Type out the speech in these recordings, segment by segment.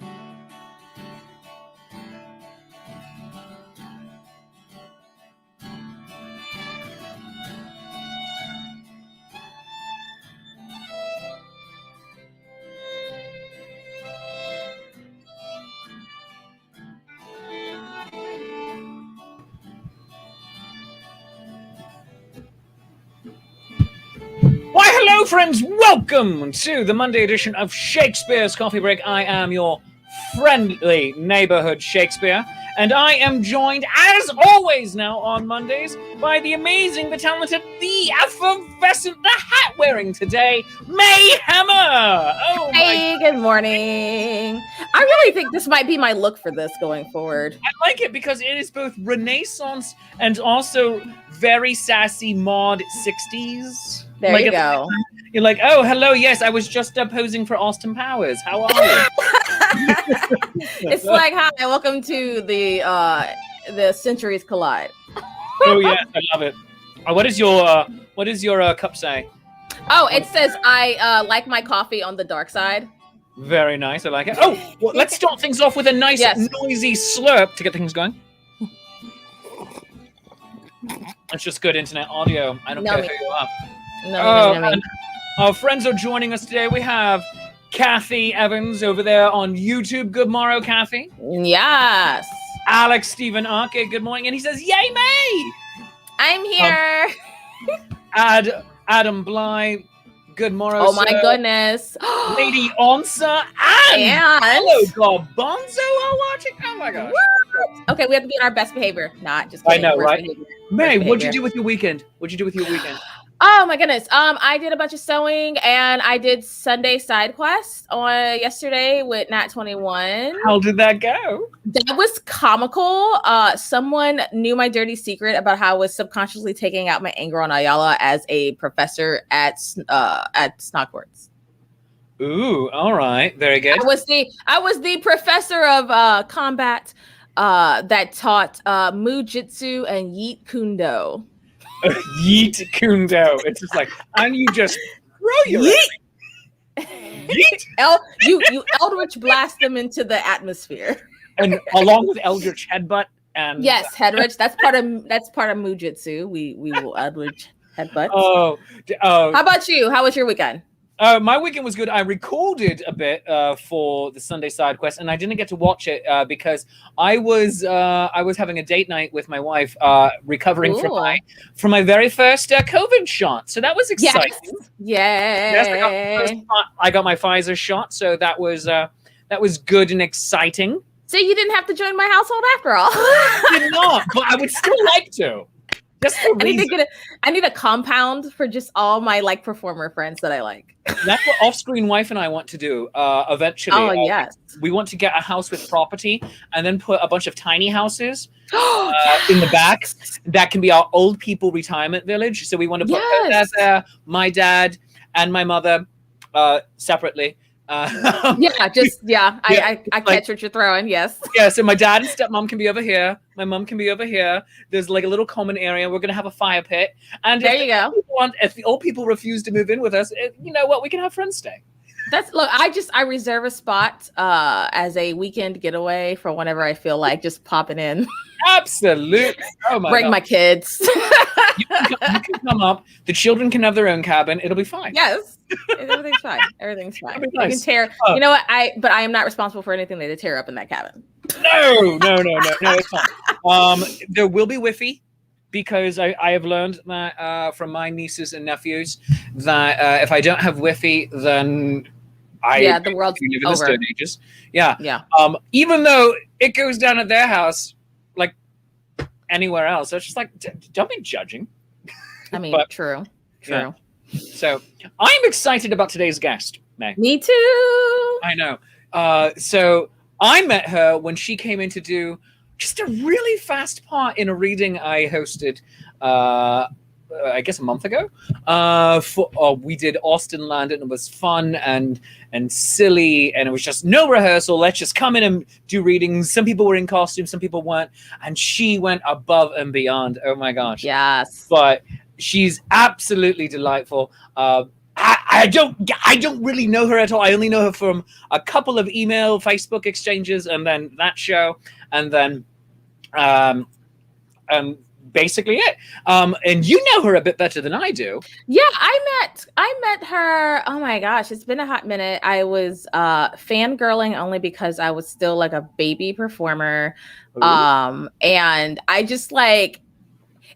Why, hello, friends. Welcome to the Monday edition of Shakespeare's Coffee Break. I am your friendly neighborhood Shakespeare, and I am joined, as always now on Mondays, by the amazing, the talented, the effervescent, the hat-wearing today, May Hemmer. Oh, hey, good morning. I really think this might be my look for this going forward. I like it because it is both Renaissance and also very sassy mod 60s. There you go. You're like, oh, hello, yes, I was just posing for Austin Powers. How are you? It's like, hi, welcome to the Centuries Collide. Oh yeah, I love it. What does your cup say? Oh, it says I like my coffee on the dark side. Very nice. I like it. Oh, well, let's start things off with a nice noisy slurp to get things going. That's just good internet audio. I don't care who you are. And our friends are joining us today. We have Kathy Evans over there on YouTube. Good morrow, Kathy. Yes. Alex Stephen Arke, good morning. And he says, yay, May! I'm here. Adam Bly, good morrow, oh, my goodness. Lady Onsa and hello, Garbanzo are watching. Oh, my gosh. What? Okay, we have to be in our best behavior. Not just kidding. I know, right? May, what'd you do with your weekend? Oh my goodness. I did a bunch of sewing and I did Sunday side quest on yesterday with Nat 21. How did that go? That was comical. Someone knew my dirty secret about how I was subconsciously taking out my anger on Ayala as a professor at Snogwarts. Ooh, all right. Very good. I was the professor of combat that taught Mujitsu and Yeet Kundo. Yeet Kundo. It's just like, and you just throw your Yeet. You Eldritch blast them into the atmosphere. And along with Eldritch Headbutt and yes, Headritch. That's part of Mujitsu. We will Eldritch Headbutt. Oh. How about you? How was your weekend? My weekend was good. I recorded a bit for the Sunday side quest, and I didn't get to watch it because I was having a date night with my wife, recovering from my very first COVID shot. So that was exciting. Yes. I got my Pfizer shot, so that was good and exciting. So you didn't have to join my household after all. I did not, but I would still like to. Just for I need a compound for just all my performer friends that I like. That's what off-screen wife and I want to do eventually. Oh, yes. We want to get a house with property and then put a bunch of tiny houses in the back. That can be our old people retirement village. So we want to put her dad there, my dad, and my mother separately. I catch what you're throwing. Yes. Yeah. So my dad and stepmom can be over here. My mom can be over here. There's like a little common area. We're gonna have a fire pit. And there you go. If the old people refuse to move in with us, you know what? We can have friends stay. I reserve a spot as a weekend getaway for whenever I feel like just popping in. Absolutely. Oh my! Bring my kids. You can come up. The children can have their own cabin. It'll be fine. Yes, everything's fine. Everything's fine. Nice. You can tear. You know what? But I am not responsible for anything they tear up in that cabin. No. It's fine. There will be Wi-Fi. Because I have learned that from my nieces and nephews that if I don't have Wi-Fi, then the world's live in over. the Stone Ages. Yeah. Even though it goes down at their house like anywhere else, so it's just like don't be judging. I mean, true. Yeah. So I'm excited about today's guest, May. Me too. I know. So I met her when she came in to do just a really fast part in a reading I hosted, I guess a month ago. We did Austin Land, and it was fun and silly, and it was just no rehearsal. Let's just come in and do readings. Some people were in costume, some people weren't, and she went above and beyond. Oh my gosh! Yes, but she's absolutely delightful. I I don't really know her at all. I only know her from a couple of email, Facebook exchanges, and then that show, and then basically it. And you know her a bit better than I do. Yeah, I met her. Oh my gosh, it's been a hot minute. I was fangirling only because I was still like a baby performer. Ooh. And I just like,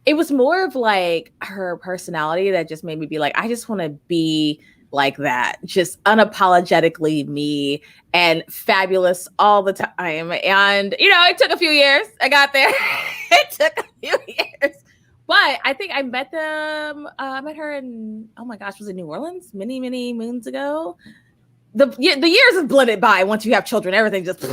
it was more of like her personality that just made me be like, I just want to be like that, just unapologetically me and fabulous all the time. And it took a few years. I got there. It took a few years, but I think I met them. I met her in, oh my gosh, was it New Orleans many moons ago? The years have blended by. Once you have children, everything just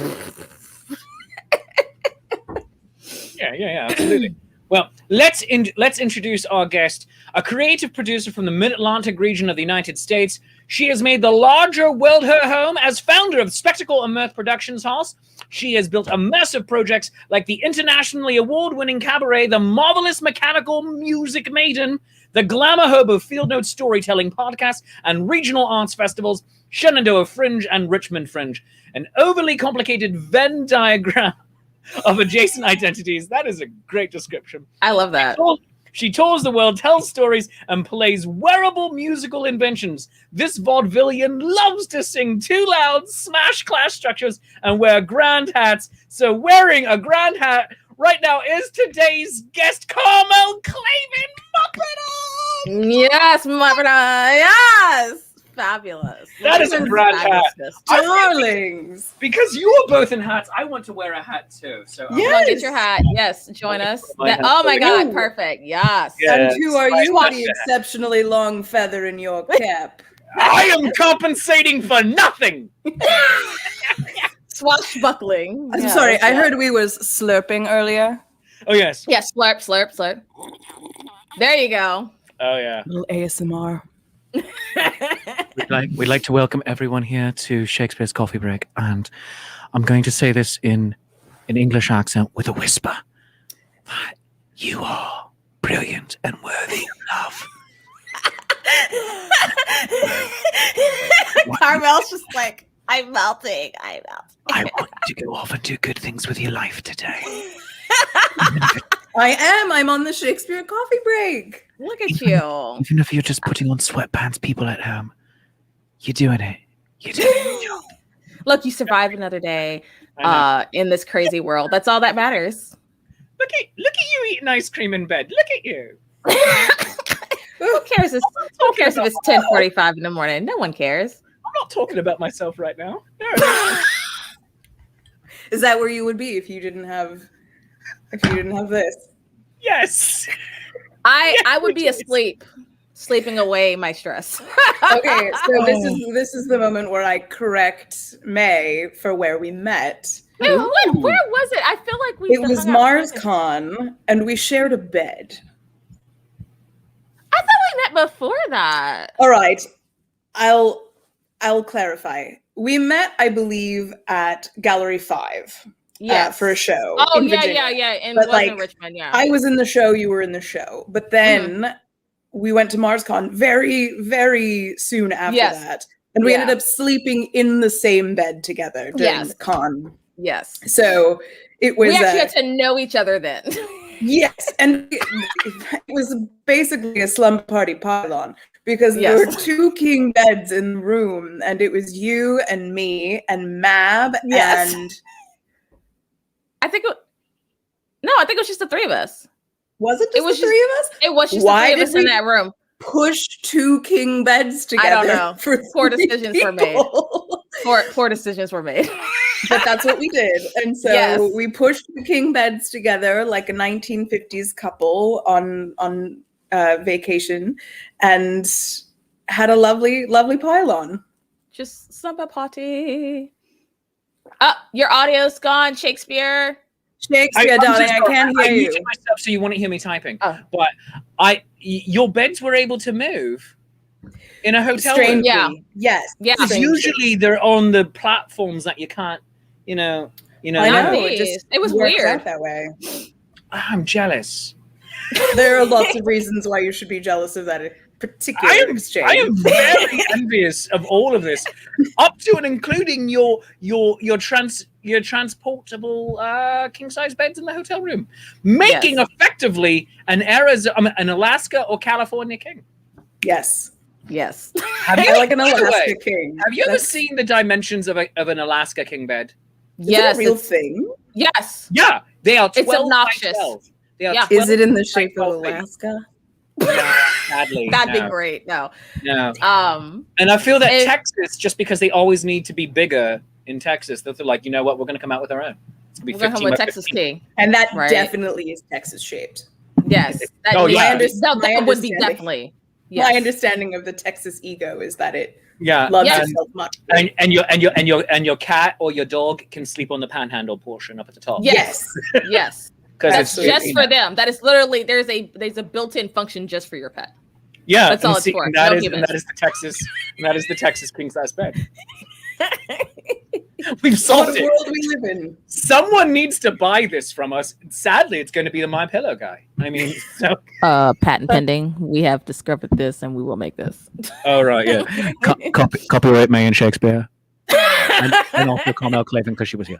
yeah, absolutely. Well, let's introduce our guest, a creative producer from the Mid-Atlantic region of the United States. She has made the larger world her home as founder of Spectacle Mirth Productions House. She has built immersive projects like the internationally award-winning cabaret, the Marvelous Mechanical Music Maiden, the GlamourHobo Field Notes storytelling podcast, and regional arts festivals, Shenandoah Fringe and Richmond Fringe. An overly complicated Venn diagram of adjacent identities. That is a great description. I love that. She tours the world, tells stories, and plays wearable musical inventions. This vaudevillian loves to sing too loud, smash clash structures, and wear grand hats. So wearing a grand hat right now is today's guest, Carmel Clavin. Muppet. Yes, Muppet. Yes. Fabulous. That is a grand hat. Darlings. Because you are both in hats, I want to wear a hat too. So yes. Get your hat. Yes, join us. Oh my God, perfect. Yes. And who are you with the exceptionally long feather in your cap? I am compensating for nothing. Swashbuckling. I'm sorry, I heard we was slurping earlier. Oh yes. Yes, slurp, slurp, slurp. There you go. Oh yeah. A little ASMR. We'd like to welcome everyone here to Shakespeare's Coffee Break, and I'm going to say this in an English accent with a whisper. You are brilliant and worthy of love. Carmel's just like, I'm melting. I want you to go off and do good things with your life today. I am. I'm on the Shakespeare Coffee Break. Look at you. Even if you're just putting on sweatpants, people at home, you're doing it. You're doing it. Look, you survived another day in this crazy world. That's all that matters. Look at you eating ice cream in bed. Look at you. Who cares if it's 10:45 in the morning? No one cares. I'm not talking about myself right now. No. Is that where you would be if you didn't have this? Yes. I would be asleep, sleeping away my stress. Okay, so this is the moment where I correct May for where we met. Wait, where was it? I feel like it was MarsCon, and we shared a bed. I thought we met before that. All right, I'll clarify. We met, I believe, at Gallery 5. For a show. Oh, yeah. And was in Richmond, yeah. I was in the show, you were in the show. But then we went to MarsCon very, very soon after that. And we ended up sleeping in the same bed together during the con. Yes. So it was... We actually had to know each other then. Yes. And it was basically a slumber party pylon. Because there were 2 king beds in the room. And it was you and me and Mab and... I think it was just the 3 of us. Was it just the 3 of us? It was just the 3 of us in that room. Push 2 king beds together. I don't know. Poor decisions were made. Poor decisions were made. But that's what we did. And so we pushed the king beds together like a 1950s couple on vacation and had a lovely, lovely pylon. Just slumber party. Oh, your audio's gone, Shakespeare. Darling, I can't hear you. Myself, so you wouldn't hear me typing. But your beds were able to move in a hotel room. Yeah. Yes. Yeah. Because usually they're on the platforms that you can't, I know. It was weird that way. I'm jealous. There are lots of reasons why you should be jealous of that. particular exchange. I am very envious of all of this, up to and including your transportable king size beds in the hotel room, making effectively an Alaska or California king. Yes. Have you like an Alaska king? Have you ever seen the dimensions of an Alaska king bed? Yes, is it a real thing. Yes. Yeah, they are 12 It's obnoxious. by 12. They are Yeah. 12 Is it in the shape by of 12 feet. Alaska? No, sadly, That'd no. be great. No. No. And I feel that Texas, just because they always need to be bigger in Texas, they're like, you know what, we're going to come out with our own. It's going to be 15 with by Texas 15. King. And that Right. definitely is Texas shaped. Yes. That Oh, needs yeah. to be- My that would be understanding. definitely. Yes. My understanding of the Texas ego is that it Yeah, loves Yes. itself much. and your cat or your dog can sleep on the panhandle portion up at the top. Yes. Yes. because That's it's just for them. That is literally there's a built-in function just for your pet. Yeah, That's all it's for. And No that is humans. the Texas king size bed. We've solved What it. world we live in. Someone needs to buy this from us. Sadly, it's going to be the My Pillow guy. I mean, so. Patent pending. We have discovered this and we will make this. Oh right, yeah. Copyright May and Shakespeare, and also Carmel Clavin because she was here.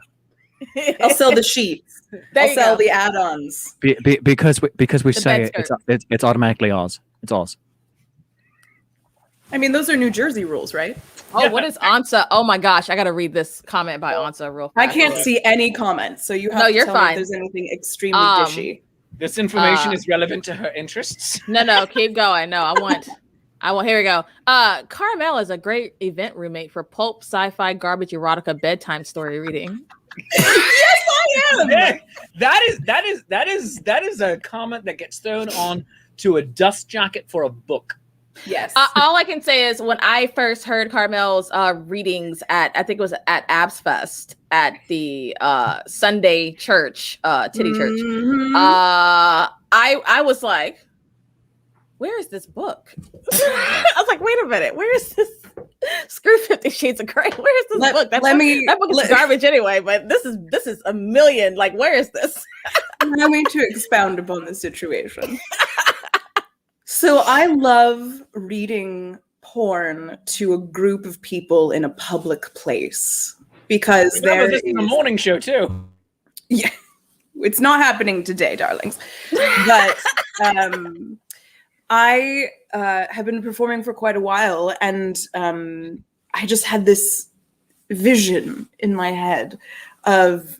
I'll sell the sheets. There I'll you sell go. the add-ons. Because we The say bed it's automatically ours. It's ours. I mean, those are New Jersey rules, right? Oh, what is Ansa? Oh my gosh, I gotta read this comment by Ansa real I fast. can't see any comments, so you have No, to you're tell me fine. if there's anything extremely dishy. This information is relevant to her interests. No, keep going. No, I want. Here we go. Carmel is a great event roommate for pulp, sci-fi, garbage, erotica, bedtime story reading. Yes, I am. Yeah, that is a comment that gets thrown on to a dust jacket for a book. Yes. All I can say is when I first heard Carmel's readings I think it was at Abs Fest at the Sunday church, Titty Church. Mhm. I was like, where is this book? I was like, wait a minute, where is this? Screw 50 Shades of Grey. Where is this book? That book is garbage anyway, but this is a million. Like, where is this? Allow me to expound upon the situation. So I love reading porn to a group of people in a public place because Remember, there this is a morning show too. Yeah, it's not happening today, darlings. But I have been performing for quite a while, and I just had this vision in my head of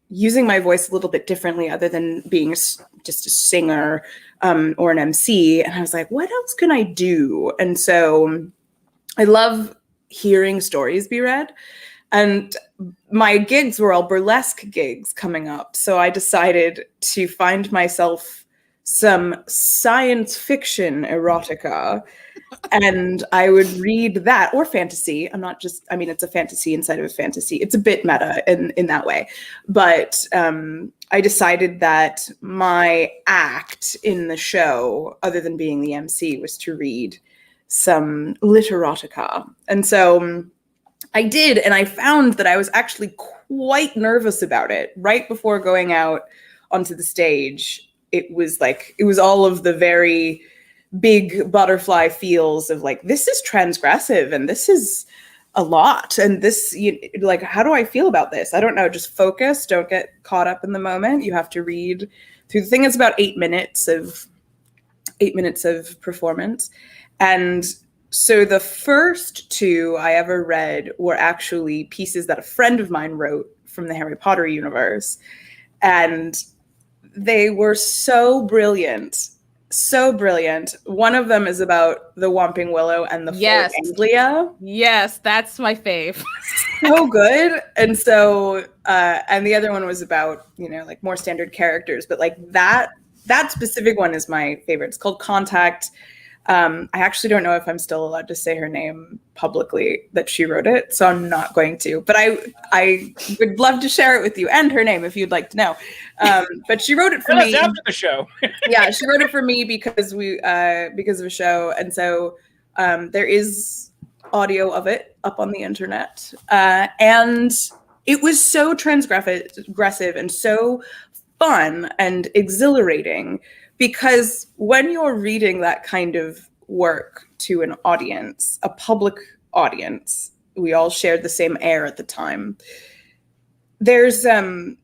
using my voice a little bit differently, other than being just a singer or an MC. And I was like, what else can I do? And so I love hearing stories be read. And my gigs were all burlesque gigs coming up. So I decided to find myself some science fiction erotica, and I would read that, or fantasy. It's a fantasy inside of a fantasy. It's a bit meta in that way. But I decided that my act in the show, other than being the MC, was to read some literotica. And so I did, and I found that I was actually quite nervous about it. Right before going out onto the stage, it was all of the very big butterfly feels of like, this is transgressive and this is a lot. And this, how do I feel about this? I don't know. Just focus. Don't get caught up in the moment. You have to read through the thing. It's about 8 minutes of performance. And so the first two I ever read were actually pieces that a friend of mine wrote from the Harry Potter universe. And they were so brilliant. So brilliant. One of them is about the Whomping Willow and the Fort Anglia. Yes, that's my fave. So good. And so, and the other one was about, more standard characters, but that specific one is my favorite. It's called Contact. I actually don't know if I'm still allowed to say her name publicly that she wrote it, so I'm not going to. But I would love to share it with you, and her name if you'd like to know. But she wrote it for me after the show. Yeah, she wrote it for me because of a show, and so there is audio of it up on the internet, and it was so transgressive and so fun and exhilarating, because when you're reading that kind of work to an audience, a public audience, we all shared the same air at the time. There's a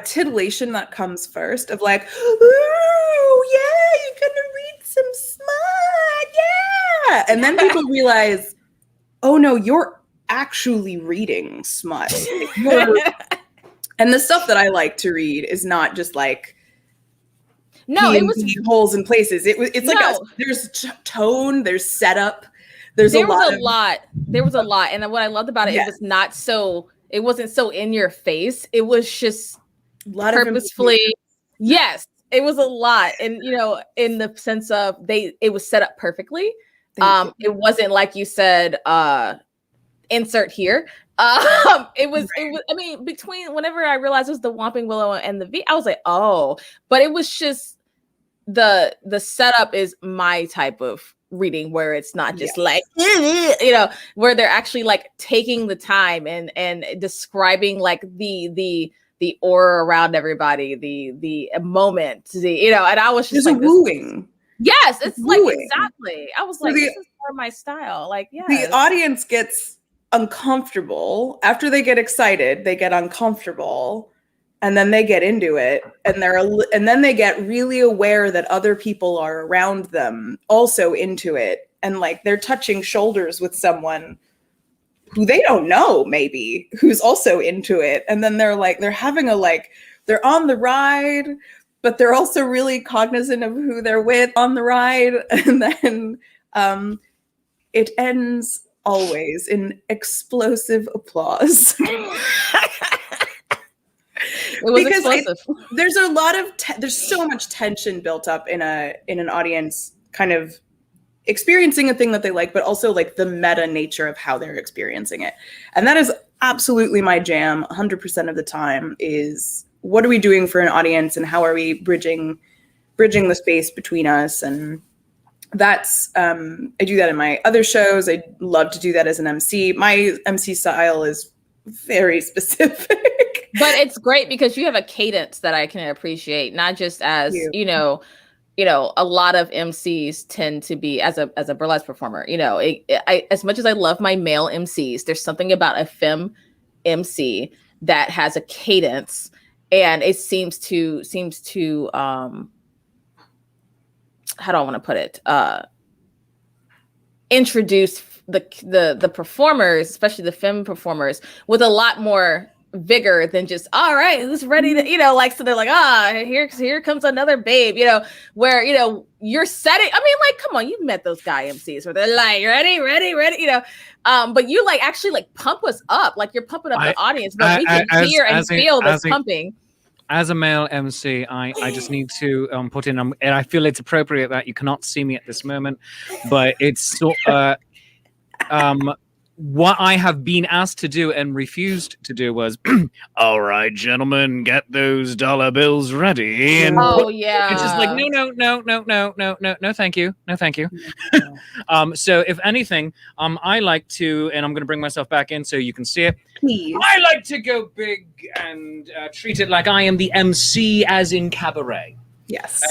titillation that comes first of like, ooh, yeah, you're gonna read some smut, yeah. And then people realize, oh no, you're actually reading smut. And the stuff that I like to read is not just like, no, it was holes in places. It's like there's tone, there's setup, there was a lot. And what I loved about it, it was not so. It wasn't so in your face. It was just purposefully. Yes, it was a lot, and in the sense of it was set up perfectly. It wasn't like you said. Insert here. It was. I mean, between whenever I realized it was the Whomping Willow and the V, I was like, oh, but it was just. The setup is my type of reading where it's not just like where they're actually like taking the time and describing like the aura around everybody, the moment, and I was just like wooing. Yes, it's wooing. Like exactly. I was like, this is more my style. Like, yeah. The audience gets uncomfortable after they get excited. They get uncomfortable. And then they get into it, and then they get really aware that other people are around them also into it, and like they're touching shoulders with someone who they don't know, maybe, who's also into it, and then they're having they're on the ride, but they're also really cognizant of who they're with on the ride, and then it ends always in explosive applause. It was explosive. There's a lot of there's so much tension built up in an audience kind of experiencing a thing that they like, but also like the meta nature of how they're experiencing it. And that is absolutely my jam 100% of the time, is what are we doing for an audience and how are we bridging the space between us. And that's I do that in my other shows. I love to do that as an MC. My MC style is very specific. But it's great because you have a cadence that I can appreciate, not just as, a lot of MCs tend to be as a burlesque performer, as much as I love my male MCs, there's something about a femme MC that has a cadence, and it seems to how do I want to put it? Introduce the performers, especially the femme performers, with a lot more vigor than just, all right, who's ready to, so they're like, here comes another babe, where, you're setting, I mean, like, come on, you've met those guy MCs where they're like, ready, but you like actually like pump us up, like you're pumping up the audience, but we can hear and feel this pumping. As a male MC, I just need to put in, and I feel it's appropriate that you cannot see me at this moment, but it's what I have been asked to do and refused to do was, all right, gentlemen, get those dollar bills ready. And it's just like, no, thank you. No, thank you. So if anything, I like to, and I'm going to bring myself back in so you can see it. Please. I like to go big and treat it like I am the MC, as in cabaret. Yes.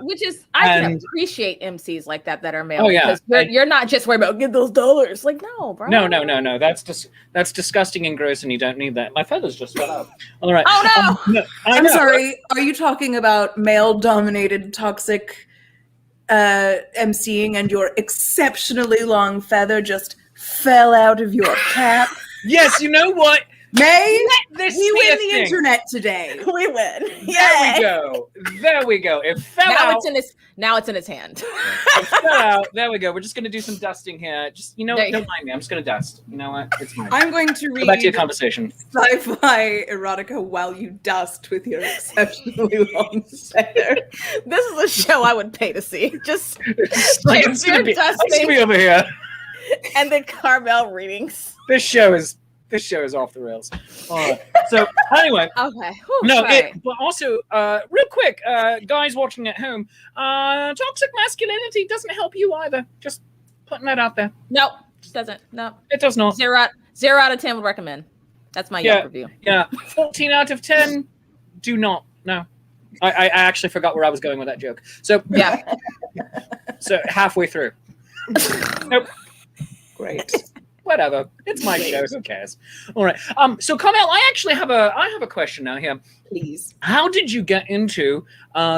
Which is, I can appreciate MCs like that are male. Oh, yeah. Because you're not just worried about get those dollars. Like, no, bro. No. That's disgusting and gross, and you don't need that. My feathers just fell out. All right. Oh, no. I'm sorry. Are you talking about male-dominated toxic MCing and your exceptionally long feather just fell out of your cap? Yes, you know what? May, we win the internet today. We win. There we go. It fell out. Now it's in his hand. It fell out. There we go. We're just going to do some dusting here. Just, don't mind me. I'm just going to dust. You know what? It's mine. I'm going to read Go back to your conversation. Sci-fi erotica while you dust with your exceptionally long feather. This is a show I would pay to see. Just like it's going to be over here. And then Carmel readings. This show is off the rails. So anyway, okay. But also, real quick, guys watching at home, toxic masculinity doesn't help you either. Just putting that out there. Nope, it doesn't. No, it does not. 0 out of 10 would recommend. That's my Yelp review. Yeah, 14 out of 10. Do not. No. I actually forgot where I was going with that joke. So Yeah. So halfway through. Nope. Great. Whatever. It's my show. Who cares? All right. So Carmel, I actually have a question now here. Please. How did you get into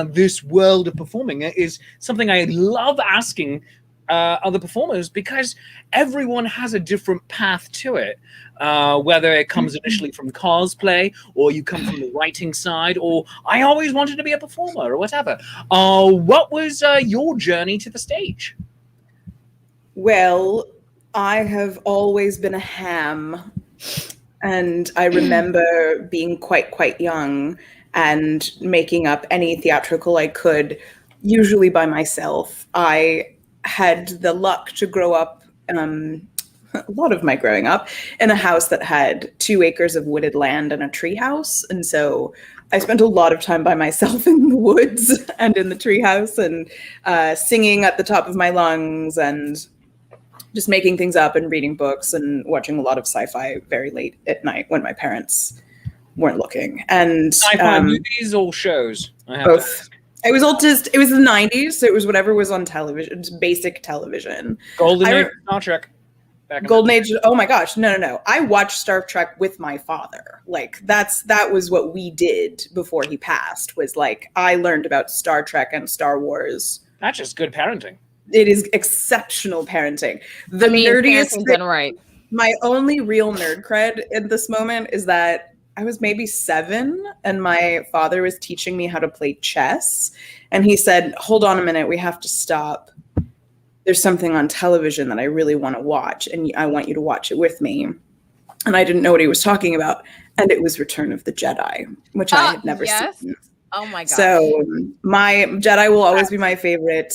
this world of performing? It is something I love asking other performers because everyone has a different path to it. Whether it comes initially from cosplay, or you come from the writing side, or I always wanted to be a performer, or whatever. What was your journey to the stage? Well, I have always been a ham, and I remember being quite young and making up any theatrical I could, usually by myself. I had the luck to grow up, a lot of my growing up, in a house that had 2 acres of wooded land and a tree house. And so I spent a lot of time by myself in the woods and in the tree house, and singing at the top of my lungs, and just making things up and reading books and watching a lot of sci-fi very late at night when my parents weren't looking. And Sci-fi movies or shows? Both. It was it was the 90s, so it was whatever was on television, basic television. Golden Age Star Trek. Golden Age. Oh my gosh, no. I watched Star Trek with my father. Like that was what we did before he passed. Was like I learned about Star Trek and Star Wars. That's just good parenting. It is exceptional parenting. The nerdiest thing, right. My only real nerd cred in this moment is that I was maybe 7 and my father was teaching me how to play chess. And he said, hold on a minute, we have to stop. There's something on television that I really want to watch, and I want you to watch it with me. And I didn't know what he was talking about. And it was Return of the Jedi, which I had never seen. Oh my God. So my Jedi will always be my favorite.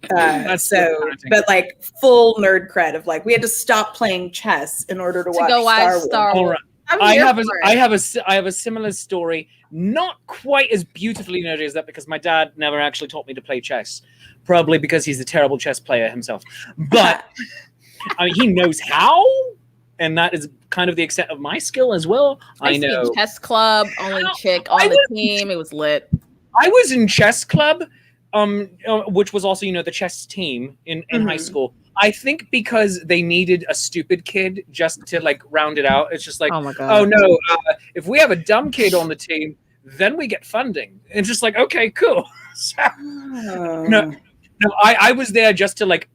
But like full nerd cred of like we had to stop playing chess in order to watch Star Wars. All right. I have a similar story, not quite as beautifully nerdy as that, because my dad never actually taught me to play chess, probably because he's a terrible chess player himself. But I mean, he knows how, and that is kind of the extent of my skill as well. I know chess club, only chick on the team. It was lit. I was in chess club. Which was also, the chess team in high school. I think because they needed a stupid kid just to like round it out. It's just like, oh my God. Oh no, if we have a dumb kid on the team, then we get funding. It's just like, okay, cool. So, no, I was there just to like,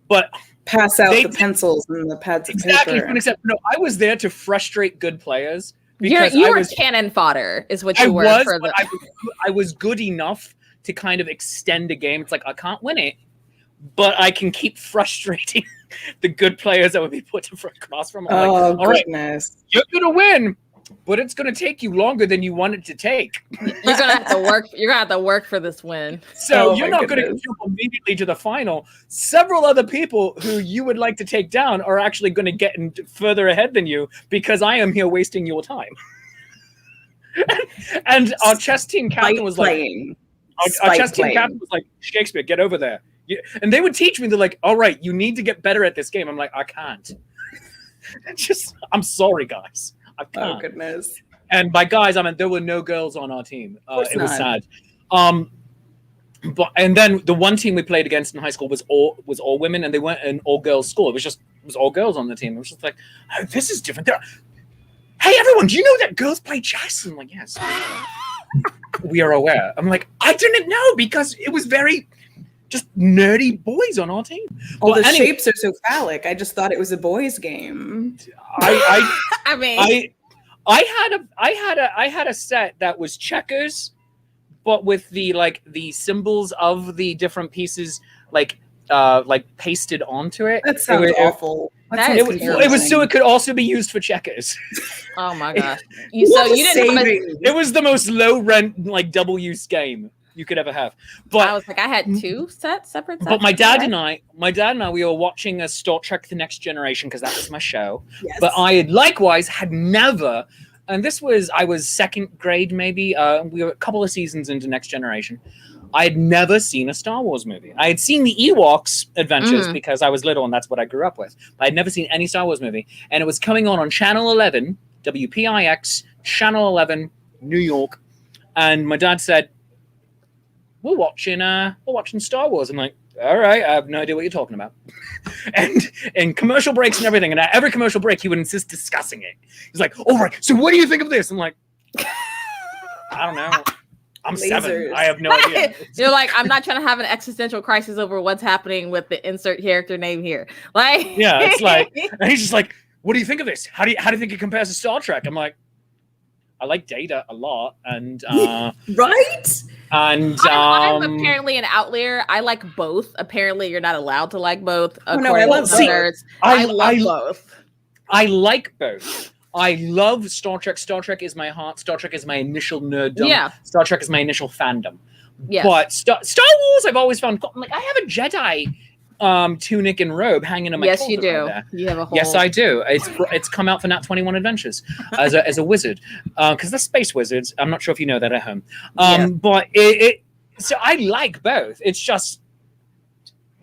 but pass out the pencils and the pads of paper. Except no, I was there to frustrate good players. You were cannon fodder, is what you were. I was good enough to kind of extend a game. It's like, I can't win it, but I can keep frustrating the good players that would be put across from. I'm like, all right, you're going to win, but it's going to take you longer than you want it to take. You're going to have to work. You're going to have to work for this win. So you're not going to jump immediately to the final. Several other people who you would like to take down are actually going to get further ahead than you because I am here wasting your time. And our chess team captain was like, our chess team captain was like, Shakespeare, get over there. And they would teach me. They're like, all right, you need to get better at this game. I'm like, I can't. I'm sorry, guys. I can't. Oh, goodness. And by guys, I mean, there were no girls on our team. It was sad. And then the one team we played against in high school was all women, and they weren't an all-girls school. It was all girls on the team. It was just like, oh, this is different. Hey, everyone, do you know that girls play chess? I'm like, yes. We are aware. I'm like, I didn't know because it was very just nerdy boys on our team. All the shapes are so phallic. I just thought it was a boys' game. I had a set that was checkers, but with the symbols of the different pieces like pasted onto it. That sounds awful. It was so it could also be used for checkers. Oh my gosh! It was the most low rent double use game you could ever have. But I was like, I had 2 separate sets. But my dad and I, we were watching a Star Trek: The Next Generation because that was my show. Yes. But I likewise had never, and I was 2nd grade maybe. We were a couple of seasons into Next Generation. I had never seen a Star Wars movie. I had seen the Ewoks Adventures because I was little and that's what I grew up with. But I'd never seen any Star Wars movie. And it was coming on Channel 11, WPIX, Channel 11, New York. And my dad said, we're watching Star Wars. I'm like, all right, I have no idea what you're talking about. And in commercial breaks and everything, and at every commercial break, he would insist discussing it. He's like, all right, so what do you think of this? I'm like, I don't know. I'm Lasers. 7. I have no idea. You're like, I'm not trying to have an existential crisis over what's happening with the insert character name here. Like, yeah, it's like, and he's just like, what do you think of this? How do you think it compares to Star Trek? I'm like, I like Data a lot, and right. And I'm apparently an outlier. I like both. Apparently, you're not allowed to like both. Oh, no, I love nerds. I love both. I like both. I love Star Trek. Star Trek is my heart. Star Trek is my initial nerddom. Yeah. Star Trek is my initial fandom. Yeah. But Star Wars, I've always found like I have a Jedi tunic and robe hanging in my yes, you closet do. right there. You have a whole. Yes, I do. It's come out for Nat 21 Adventures as a wizard because they're space wizards. I'm not sure if you know that at home. But so I like both. It's just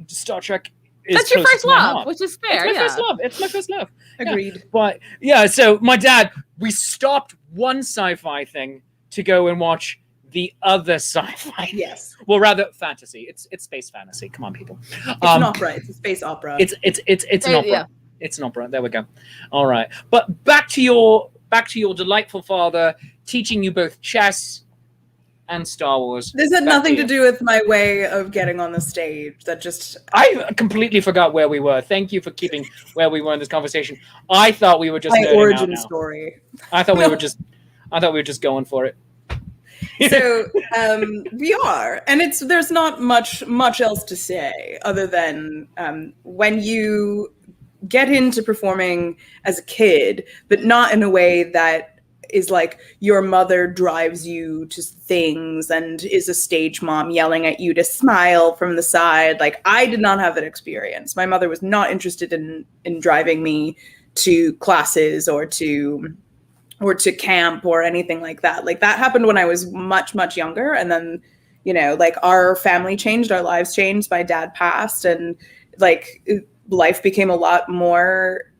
Star Trek. That's your first love, which is fair. It's my first love. Agreed. Yeah. But yeah, so my dad, we stopped one sci-fi thing to go and watch the other sci-fi. Yes. Well, rather fantasy. It's space fantasy. Come on, people. It's an opera. It's a space opera. It's an opera. Yeah. It's an opera. There we go. All right. But back to your delightful father teaching you both chess and Star Wars. This had nothing to do with my way of getting on the stage. That just... I completely forgot where we were. Thank you for keeping where we were in this conversation. I thought we were just my origin story. I thought we were just going for it. So we are, and there's not much else to say other than when you get into performing as a kid, but not in a way that is like your mother drives you to things and is a stage mom yelling at you to smile from the side. Like, I did not have that experience. My mother was not interested in driving me to classes or to camp or anything like that. Like, that happened when I was much younger. And then, like, our family changed, our lives changed. My dad passed, and like life became a lot more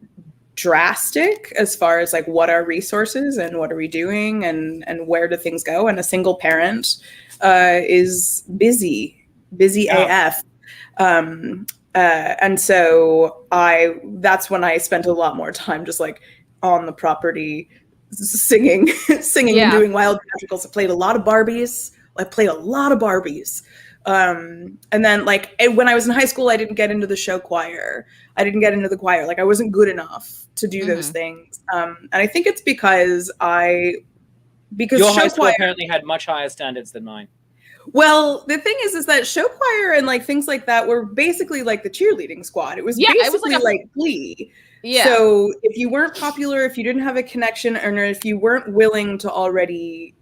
drastic as far as like what are resources and what are we doing and where do things go. And a single parent is busy AF. And so that's when I spent a lot more time just like on the property singing and doing wild theatricals. I played a lot of Barbies. And then like when I was in high school, I didn't get into the show choir. I didn't get into the choir. Like, I wasn't good enough to do those things. And I think it's because your high school apparently had much higher standards than mine. Well, the thing is that show choir and like things like that were basically like the cheerleading squad. It was basically like Glee. Yeah. So if you weren't popular, if you didn't have a connection, or if you weren't willing to already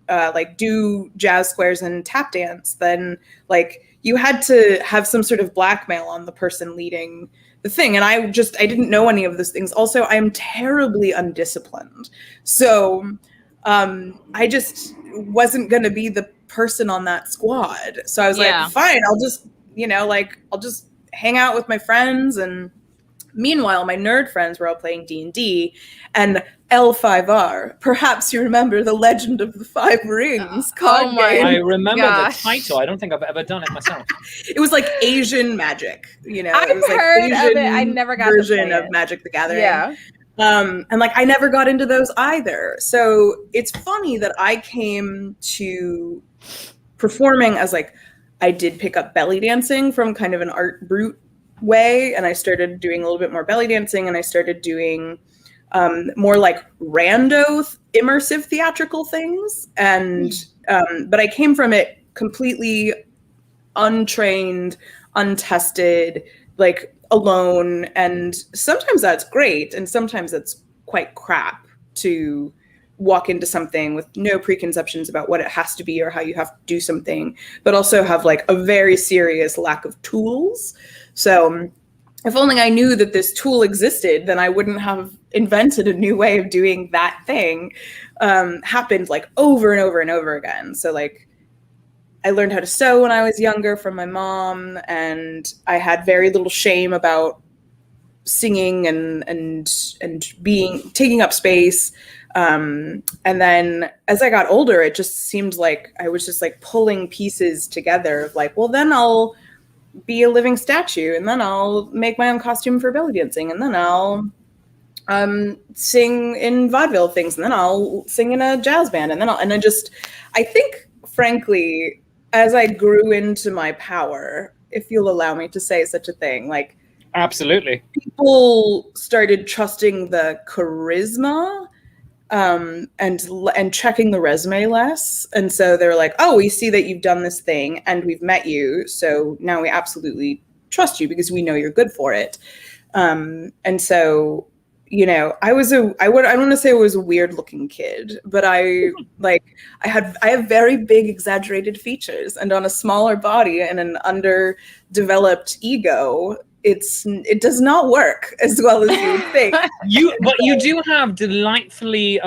like do jazz squares and tap dance, then like you had to have some sort of blackmail on the person leading the thing. And I didn't know any of those things. Also, I'm terribly undisciplined. So I just wasn't going to be the person on that squad. So I was like, fine, I'll just hang out with my friends. And meanwhile, my nerd friends were all playing D&D and L5R. Perhaps you remember the Legend of the Five Rings card game. I remember the title. I don't think I've ever done it myself. It was like Asian magic, I've it was like heard Asian of it. I never got version of Magic the Gathering. Yeah. And like I never got into those either. So it's funny that I came to performing as like I did pick up belly dancing from kind of an art brute way, and I started doing a little bit more belly dancing, and I started doing more like rando immersive theatrical things. And but I came from it completely untrained, untested, like alone. And sometimes that's great, and sometimes that's quite crap to walk into something with no preconceptions about what it has to be or how you have to do something, but also have like a very serious lack of tools. So if only I knew that this tool existed, then I wouldn't have invented a new way of doing that thing. Happened like over and over and over again. So like I learned how to sew when I was younger from my mom, and I had very little shame about singing and taking up space. And then as I got older, it just seemed like I was just like pulling pieces together of like, well, then I'll be a living statue, and then I'll make my own costume for belly dancing, and then I'll sing in vaudeville things, and then I'll sing in a jazz band, and then I think, frankly, as I grew into my power, if you'll allow me to say such a thing, like, absolutely, people started trusting the charisma and checking the resume less. And so they're like, oh, we see that you've done this thing and we've met you, so now we absolutely trust you because we know you're good for it. And so, you know, I don't want to say I was a weird looking kid, but I have very big exaggerated features, and on a smaller body and an underdeveloped ego, it does not work as well as you would think. But you do have delightfully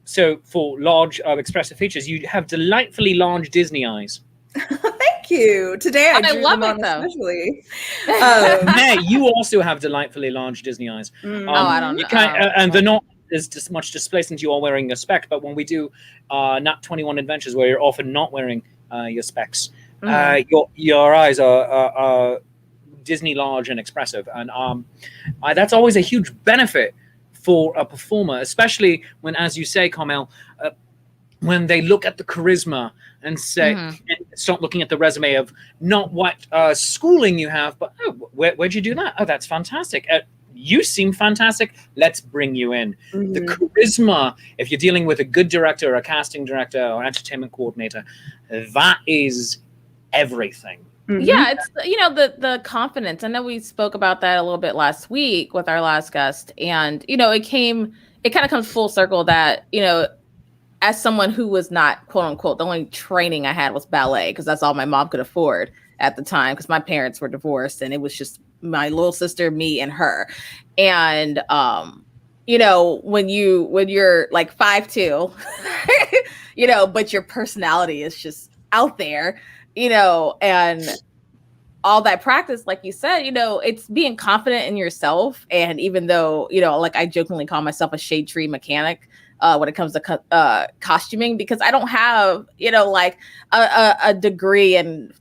so for large expressive features, you have delightfully large Disney eyes. Thank you. Today I drew love them it, on especially. May, you also have delightfully large Disney eyes. I don't know. And they're not as much displacement. You are wearing a spec, but when we do Nat 21 adventures where you're often not wearing your specs, your eyes are Disney large and expressive, and that's always a huge benefit for a performer, especially when, as you say, Carmel, when they look at the charisma and say, and start looking at the resume of not what schooling you have, but where'd you do that? Oh, that's fantastic. You seem fantastic. Let's bring you in. The charisma, if you're dealing with a good director, a casting director, or entertainment coordinator, that is everything. Yeah, it's, you know, the confidence. I know we spoke about that a little bit last week with our last guest, and you know, it kind of comes full circle that, you know, as someone who was not, quote unquote, the only training I had was ballet, because that's all my mom could afford at the time, because my parents were divorced and it was just my little sister, me, and her. And you know, when you're like 5'2", you know, but your personality is just out there, you know, and all that practice, like you said, you know, it's being confident in yourself. And even though, you know, like I jokingly call myself a shade tree mechanic when it comes to costuming, because I don't have, you know, like a degree in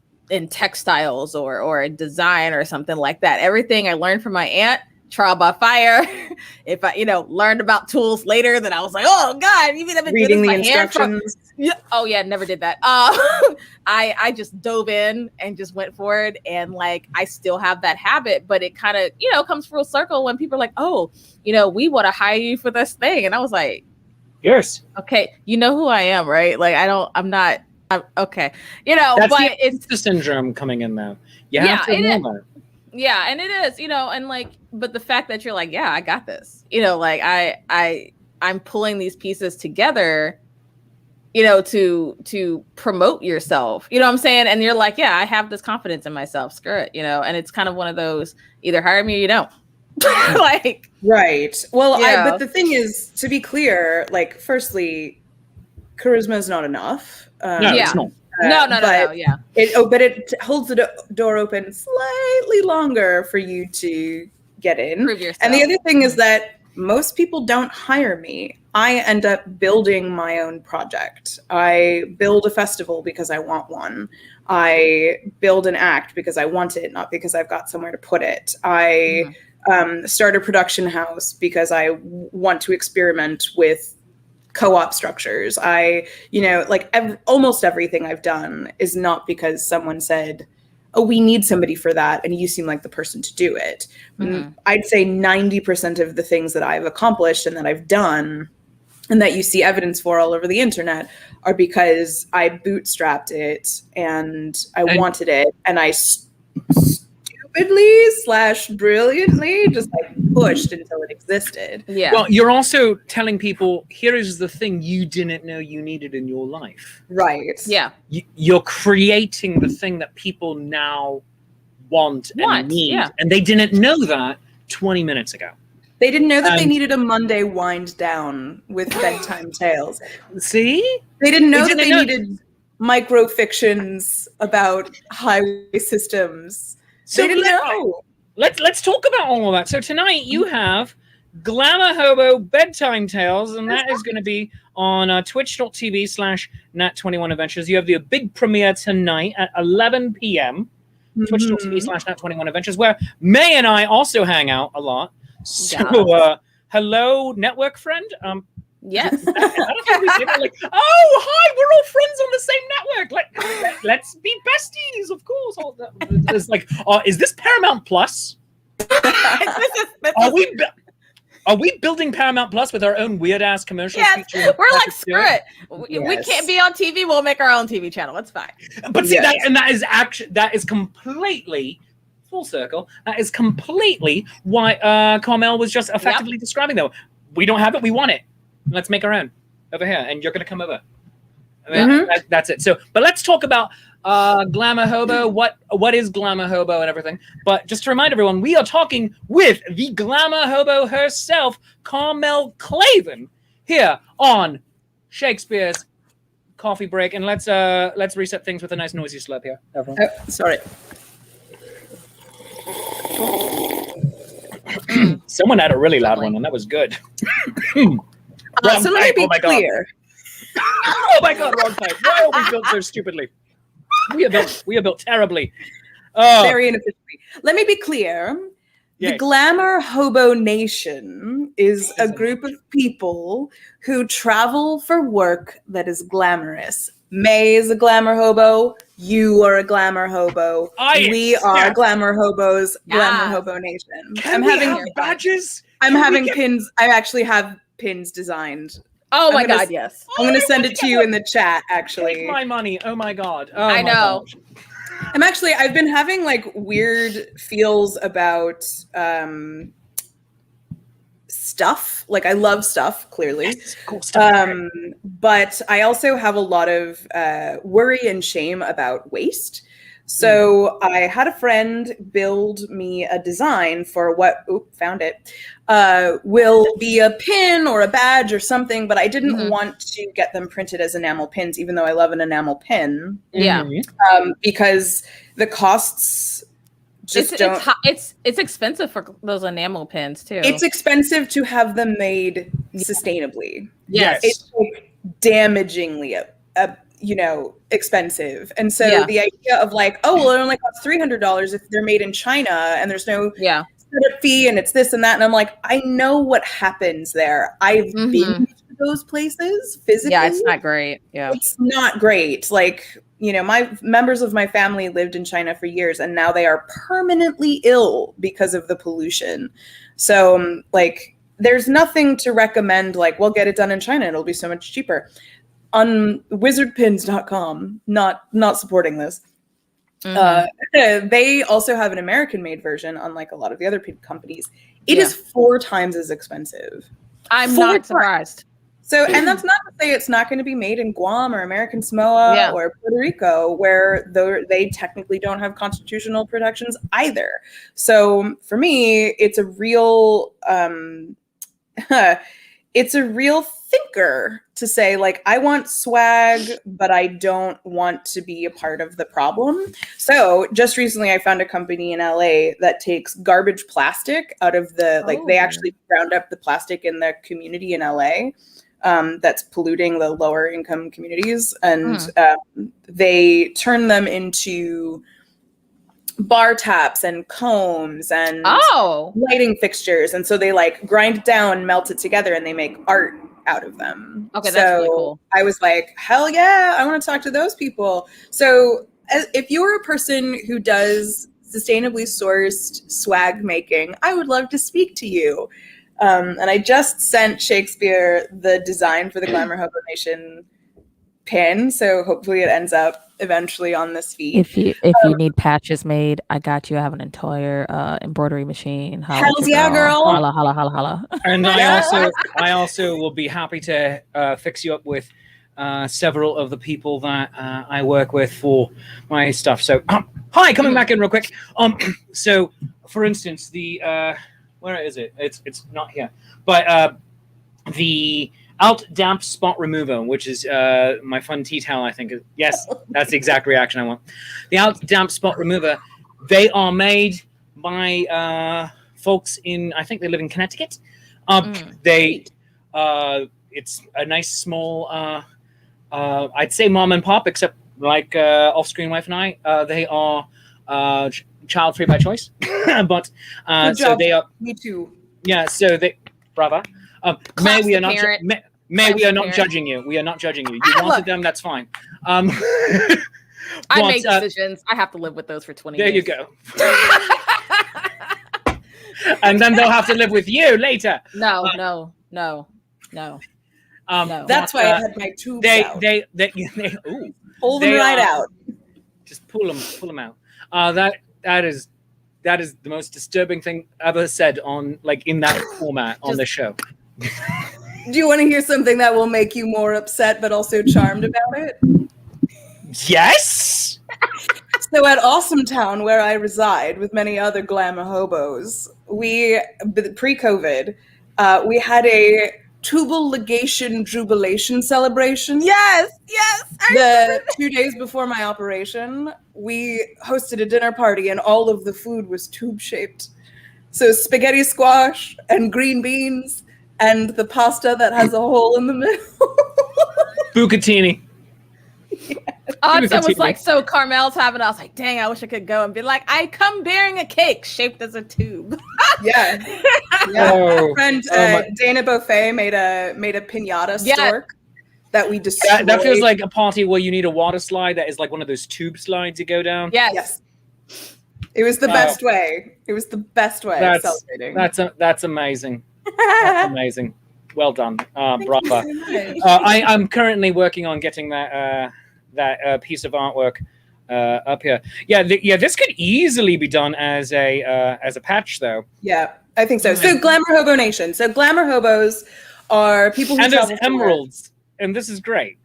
textiles or in design or something like that. Everything I learned from my aunt, trial by fire. If I, you know, learned about tools later, then I was like, oh God, even if it reading the my instructions. Oh yeah, never did that. I just dove in and just went for it, and like I still have that habit, but it kind of, you know, comes full circle when people are like, oh, you know, we want to hire you for this thing, and I was like, yes, okay, you know who I am, right? Like I'm okay, you know. That's but it's the syndrome coming in now. You have to know that. Yeah, and it is, you know, and like, but the fact that you're like, yeah, I got this, you know, like I'm pulling these pieces together, you know, to promote yourself, you know what I'm saying? And you're like, yeah, I have this confidence in myself, screw it, you know. And it's kind of one of those, either hire me or you don't. Like, right. Well, yeah. But the thing is, to be clear, like, firstly, charisma is not enough. It's not. No, yeah. But it holds the door open slightly longer for you to get in. Prove yourself. And the other thing is that most people don't hire me. I end up building my own project. I build a festival because I want one. I build an act because I want it, not because I've got somewhere to put it. I start a production house because I want to experiment with co-op structures. You know, like almost everything I've done is not because someone said, oh, we need somebody for that, and you seem like the person to do it. I'd say 90% of the things that I've accomplished and that I've done and that you see evidence for all over the internet are because I bootstrapped it and I wanted it, and I stupidly/brilliantly just like pushed until it existed. Yeah. Well, you're also telling people, here is the thing you didn't know you needed in your life. Right. Yeah. You're creating the thing that people now want and need. Yeah. And they didn't know that 20 minutes ago. They didn't know that they needed a Monday wind down with bedtime tales. See? They didn't know that they needed microfictions about highway systems. So they didn't know. Let's talk about all of that. So tonight you have Glamour Hobo Bedtime Tales, and that is going to be on twitch.tv/Nat21Adventures. You have the big premiere tonight at 11 p.m. Twitch.tv/Nat21Adventures, where May and I also hang out a lot. So, hello, network friend. Yes. I don't think we say that. Like, oh, hi, we're all friends on the same network. Like, let's be besties, of course. It's like, is this Paramount Plus? Are we building Paramount Plus with our own weird ass commercials? Yes, we're like, screw it. We can't be on TV. We'll make our own TV channel. It's fine. But see, that is completely full circle. That is completely why Carmel was just effectively describing, though. We don't have it. We want it. Let's make our own over here, and you're going to come over. I mean, that's it. So, but let's talk about Glamour Hobo. What is Glamour Hobo and everything? But just to remind everyone, we are talking with the Glamour Hobo herself, Carmel Clavin, here on Shakespeare's Coffee Break. And let's reset things with a nice noisy slurp here. Everyone. Oh, sorry. Someone had a really loud one, and that was good. So let me be clear. Oh my God, wrong type. Why are we built so stupidly? We are built terribly. Very inefficiently. Let me be clear. Yes. The Glamour Hobo Nation is a group of people who travel for work that is glamorous. May is a glamour hobo. You are a glamour hobo. We are glamour hobos. Glamour Hobo Nation. Can we have badges? I'm having pins. I actually have pins designed. Oh my God, yes. I'm going to send it to you in the chat, actually. Take my money. Oh my God. Oh, I know. Gosh. I've been having like weird feels about stuff. Like I love stuff, clearly. Yes, cool stuff. But I also have a lot of worry and shame about waste. So I had a friend build me a design for what, found it, will be a pin or a badge or something, but I didn't want to get them printed as enamel pins, even though I love an enamel pin. Yeah. Because the costs just don't... It's expensive for those enamel pins, too. It's expensive to have them made sustainably. Yes. It's like damagingly expensive. And so the idea of like, oh, well, it only costs $300 if they're made in China and there's no setup fee and it's this and that. And I'm like, I know what happens there. I've been to those places physically. Yeah, it's not great. Yeah. It's not great. Like, my members of my family lived in China for years and now they are permanently ill because of the pollution. So like, there's nothing to recommend like, well, get it done in China. It'll be so much cheaper. On wizardpins.com, not supporting this. They also have an American-made version, unlike a lot of the other companies. It is 4 times as expensive. I'm not surprised. So, and that's not to say it's not going to be made in Guam or American Samoa or Puerto Rico, where they technically don't have constitutional protections either. So, for me, it's a real thinker to say like, I want swag, but I don't want to be a part of the problem. So just recently I found a company in LA that takes garbage plastic out of they actually ground up the plastic in the community in LA that's polluting the lower income communities. And they turn them into bar taps and combs and lighting fixtures. And so they like grind it down, melt it together, and they make art out of them. Okay, that's really cool. I was like, hell yeah, I want to talk to those people. So if you're a person who does sustainably sourced swag making, I would love to speak to you. And I just sent Shakespeare the design for the Glamour Hobo Nation pin, so hopefully it ends up eventually on this feed. If you need patches made, I got you. I have an entire embroidery machine. Hells yeah, girl! Holla, holla, holla, holla. And I also will be happy to fix you up with several of the people that I work with for my stuff. So, hi, coming back in real quick. So, for instance, the where is it? It's not here, but the Alt Damp Spot Remover, which is my fun tea towel, I think. Yes, that's the exact reaction I want. The Alt Damp Spot Remover, they are made by folks in, I think they live in Connecticut. It's a nice small, I'd say mom and pop, except like off-screen wife and I, they are child-free by choice, but so they are. Me too. Yeah, so they, brother. May we are not. May we are not parent. judging you. We are not judging you. You wanted them, that's fine. I make decisions. I have to live with those for 20 there years. you go. And then they'll have to live with you later. No. That's why I had my tubes out. Ooh, Pull them right out. Just pull them out. That is the most disturbing thing ever said on in that format on the show. Do you want to hear something that will make you more upset but also charmed about it? Yes. So at Awesome Town, where I reside with many other glamour hobos, we pre-COVID, we had a tubal ligation jubilation celebration. Yes. The 2 days before my operation, we hosted a dinner party and all of the food was tube shaped. So spaghetti squash and green beans and the pasta that has a hole in the middle. Bucatini. So was like, so Carmel's having, I was like, dang, I wish I could go and be like, I come bearing a cake shaped as a tube. Yeah. Oh, our friend Dana Buffet made a piñata stork that we destroyed. That feels like a party where you need a water slide that is like one of those tube slides you go down. Yes. It was the best way. It was the best way of celebrating. That's amazing. That's amazing. Well done. Bravo. I'm currently working on getting that piece of artwork up here. Yeah, this could easily be done as a patch, though. Yeah, I think so. So Glamour Hobo Nation. So Glamour Hobos are people who and travel there's emeralds, and this is great.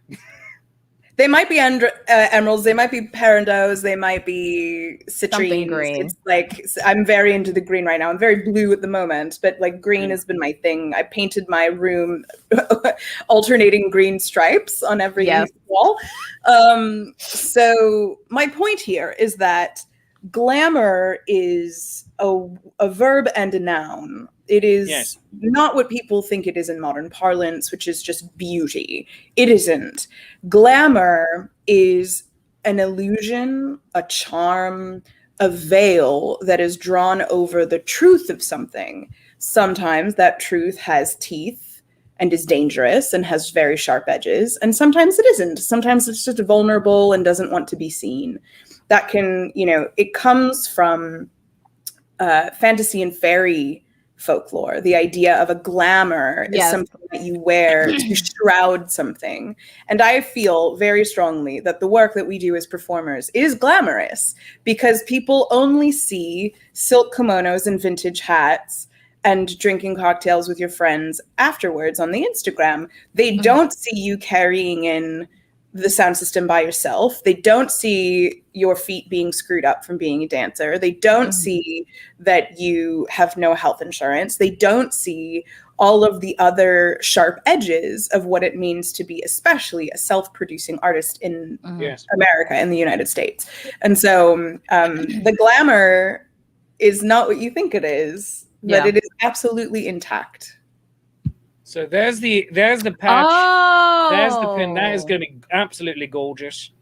They might be emeralds. They might be perendos. They might be citrines. Something green. It's like I'm very into the green right now. I'm very blue at the moment, but like green has been my thing. I painted my room alternating green stripes on every wall. So my point here is that glamour is a verb and a noun. It is not what people think it is in modern parlance, which is just beauty. It isn't. Glamour is an illusion, a charm, a veil that is drawn over the truth of something. Sometimes that truth has teeth and is dangerous and has very sharp edges, and sometimes it isn't. Sometimes it's just vulnerable and doesn't want to be seen. That can, it comes from fantasy and fairy folklore. The idea of a glamour is something that you wear to shroud something. And I feel very strongly that the work that we do as performers is glamorous because people only see silk kimonos and vintage hats and drinking cocktails with your friends afterwards on the Instagram. They don't see you carrying in the sound system by yourself. They don't see your feet being screwed up from being a dancer. They don't see that you have no health insurance. They don't see all of the other sharp edges of what it means to be especially a self-producing artist in America, in the United States. And so the glamour is not what you think it is, but it is absolutely intact. So there's the patch. Oh. There's the pin. That is going to be absolutely gorgeous.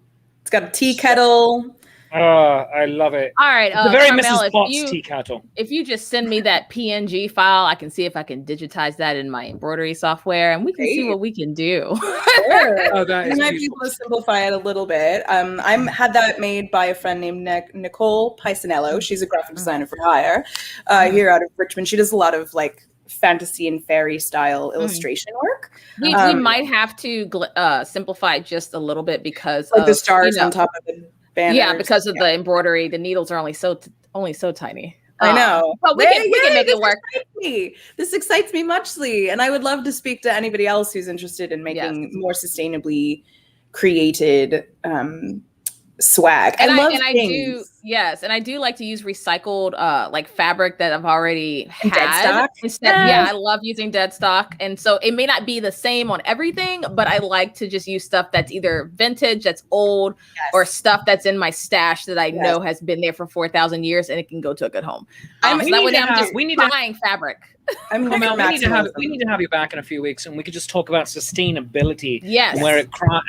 It's got a tea kettle. Oh, I love it. All right, the very Carmel, Mrs. Potts tea kettle. If you just send me that PNG file, I can see if I can digitize that in my embroidery software, and we can see what we can do. Sure. Oh, that is we might be able to simplify it a little bit. I had that made by a friend named Nicole Pisanello. She's a graphic designer for hire here out of Richmond. She does a lot of fantasy and fairy style illustration work. We might have to simplify it just a little bit because of the stars on top of the banners. Yeah, because of the embroidery, the needles are only so tiny. I know, but we can make it work. This excites me muchly, and I would love to speak to anybody else who's interested in making more sustainably created swag. And I love and things. I do like to use recycled like fabric that I've already had. Dead stock? Instead, yeah, I love using dead stock. And so it may not be the same on everything, but I like to just use stuff that's either vintage, that's old, or stuff that's in my stash that I know has been there for 4,000 years and it can go to a good home. We need buying fabric. We need to have you back in a few weeks, and we could just talk about sustainability. Yes,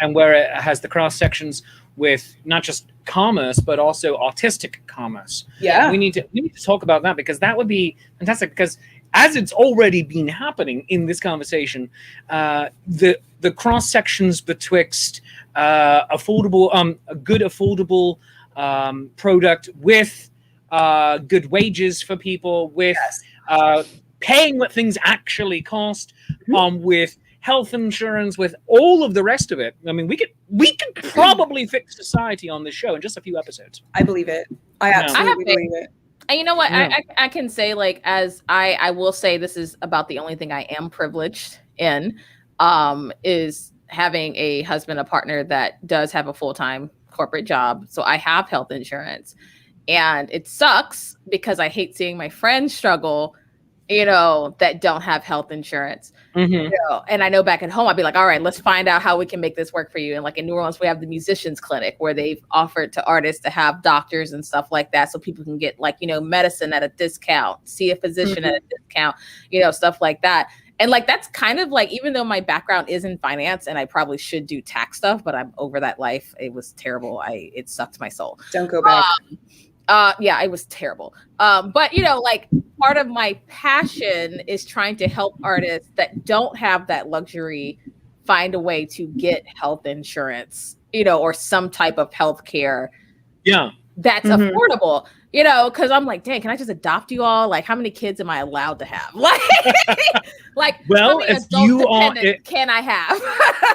and where it has the cross sections with not just commerce but also artistic commerce. Yeah, we need to talk about that, because that would be fantastic. Because as it's already been happening in this conversation, the cross sections betwixt a good affordable product with good wages for people, with paying what things actually cost, with health insurance, with all of the rest of it. I mean, we could probably fix society on this show in just a few episodes. I believe it. I absolutely believe it. And you know what? Yeah. I can say, like, as I will say, this is about the only thing I am privileged in, is having a husband, a partner that does have a full-time corporate job. So I have health insurance, and it sucks because I hate seeing my friends struggle, that don't have health insurance. And I know back at home, I'd be like, all right, let's find out how we can make this work for you. And like in New Orleans, we have the musicians clinic where they've offered to artists to have doctors and stuff like that. So people can get like, medicine at a discount, see a physician at a discount, stuff like that. And like, that's kind of like, even though my background is in finance and I probably should do tax stuff, but I'm over that life. It was terrible. It sucked my soul. Don't go back. Yeah, it was terrible. But like part of my passion is trying to help artists that don't have that luxury find a way to get health insurance, or some type of health care. Yeah. That's affordable, because I'm like, dang, can I just adopt you all? Like, how many kids am I allowed to have? Like, well, if you are, can I have?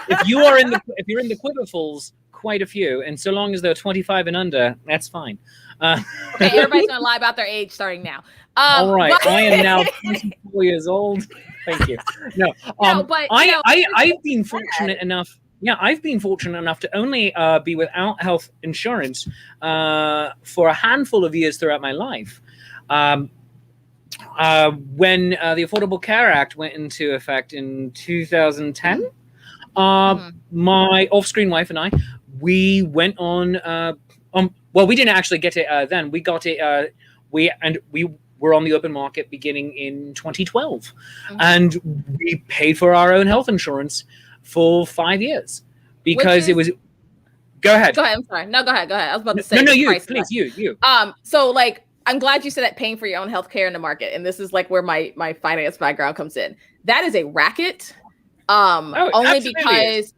if you're in the Quiverfuls, quite a few, and so long as they're 25 and under, that's fine. Okay, everybody's gonna lie about their age starting now. All right, I am now 24 years old. Thank you. No, but I've been fortunate enough. Yeah, I've been fortunate enough to only be without health insurance for a handful of years throughout my life. When the Affordable Care Act went into effect in 2010, my off-screen wife and I, we went on. Well, we didn't actually get it then. We got it. We were on the open market beginning in 2012, and we paid for our own health insurance for 5 years because it was. Go ahead. Go ahead. I'm sorry. No, go ahead. I was about to say. No, you. Please, you. So like, I'm glad you said that paying for your own healthcare in the market, and this is like where my finance background comes in. That is a racket. Only because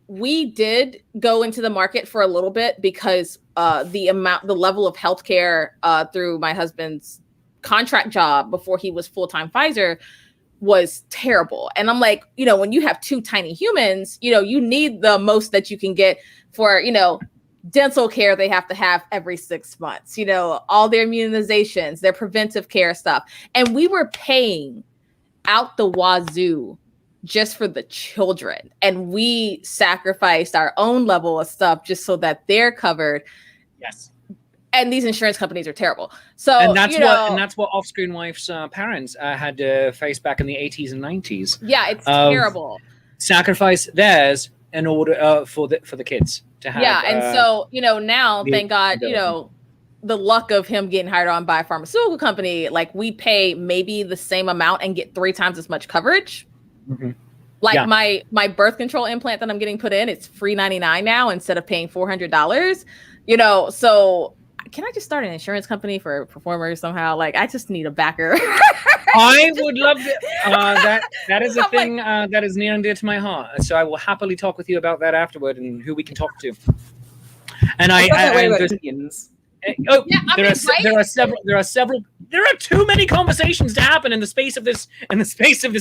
we did go into the market for a little bit because the level of healthcare through my husband's contract job before he was full-time Pfizer was terrible. And I'm like, when you have two tiny humans, you need the most that you can get for, dental care they have to have every 6 months, all their immunizations, their preventive care stuff. And we were paying out the wazoo just for the children. And we sacrificed our own level of stuff just so that they're covered. Yes. And these insurance companies are terrible. So and that's what off-screen wife's parents had to face back in the 80s and 90s. Yeah, it's terrible. Sacrifice theirs in order for the kids to have. Yeah, and so now, thank God, the luck of him getting hired on by a pharmaceutical company, like we pay maybe the same amount and get 3 times as much coverage. Like my birth control implant that I'm getting put in, it's free $99 now instead of paying $400. So can I just start an insurance company for performers somehow? Like, I just need a backer. I would love it. That is a thing that is near and dear to my heart. So I will happily talk with you about that afterward and who we can talk to. And there are too many conversations to happen in the space of this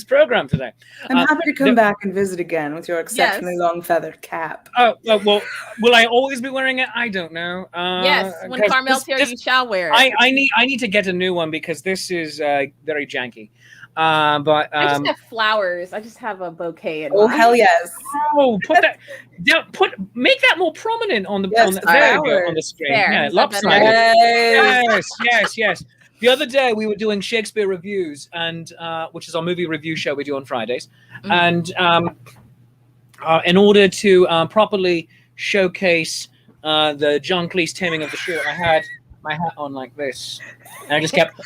program today. I'm happy to come back and visit again with your exceptionally long feathered cap. Oh, well, will I always be wearing it? I don't know. Yes, when Carmel's here, you shall wear it. I need to get a new one because this is very janky. But I just have flowers. I just have a bouquet. Oh, hell yes. Oh, put that down. Make that more prominent on the. Yes, There you go on the screen. There. Yeah, Is that better? lopsided. Yes. The other day we were doing Shakespeare reviews, and which is our movie review show we do on Fridays, and in order to properly showcase the John Cleese Taming of the Shrew, I had my hat on like this, and I just kept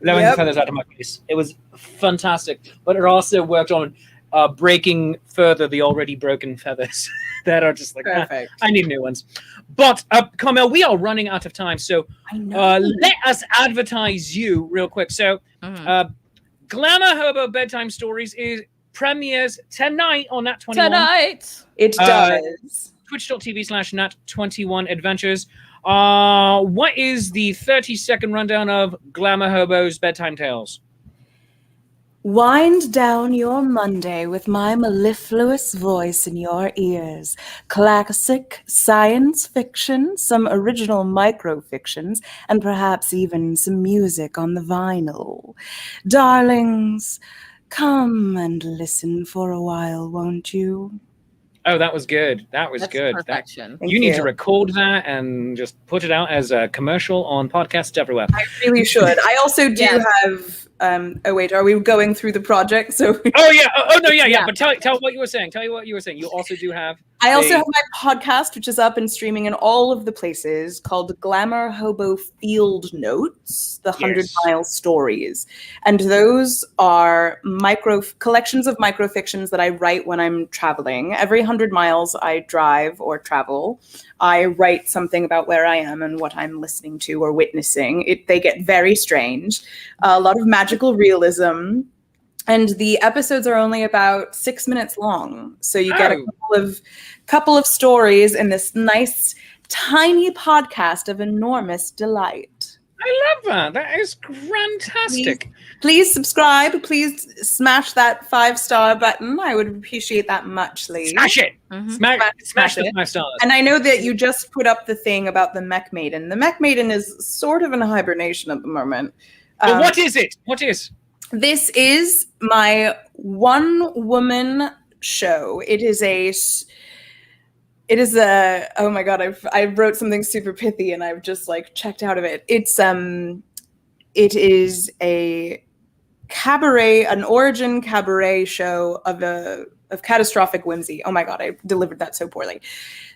blowing the feathers out of my face. It was fantastic, but it also worked on breaking further the already broken feathers that are just like, perfect. I need new ones. But Carmel, we are running out of time, so let us advertise you real quick. So, Glamour Hobo Bedtime Stories premieres tonight on Nat 21. Tonight. It does. Twitch.tv/Nat21 Adventures. What is the 30-second rundown of Glamour Hobo's Bedtime Tales? Wind down your Monday with my mellifluous voice in your ears. Classic science fiction, some original microfictions, and perhaps even some music on the vinyl. Darlings, come and listen for a while, won't you? Oh, that was good. That's good. Perfection. You need to record that and just put it out as a commercial on podcasts everywhere. I really should. I also do have... oh wait, are we going through the project? So oh yeah. Oh no, yeah. But tell what you were saying. Tell you what you were saying. You also do have. I also have my podcast, which is up and streaming in all of the places, called GlamourHobo Field Notes, the 100-mile stories, and those are collections of microfictions that I write when I'm traveling. Every 100 miles I drive or travel, I write something about where I am and what I'm listening to or witnessing. They get very strange, a lot of magical realism, and the episodes are only about 6 minutes long. So you get a couple of stories in this nice, tiny podcast of enormous delight. I love that. That is fantastic. Please subscribe. Please smash that 5-star button. I would appreciate that muchly. Smash it. Smash the 5 stars. And I know that you just put up the thing about the Mech Maiden. The Mech Maiden is sort of in hibernation at the moment. But what is it? What is? This is my one-woman show. It is a oh my god, I wrote something super pithy and I've just like checked out of it. It is a cabaret, an origin cabaret show of catastrophic whimsy. Oh my god, I delivered that so poorly.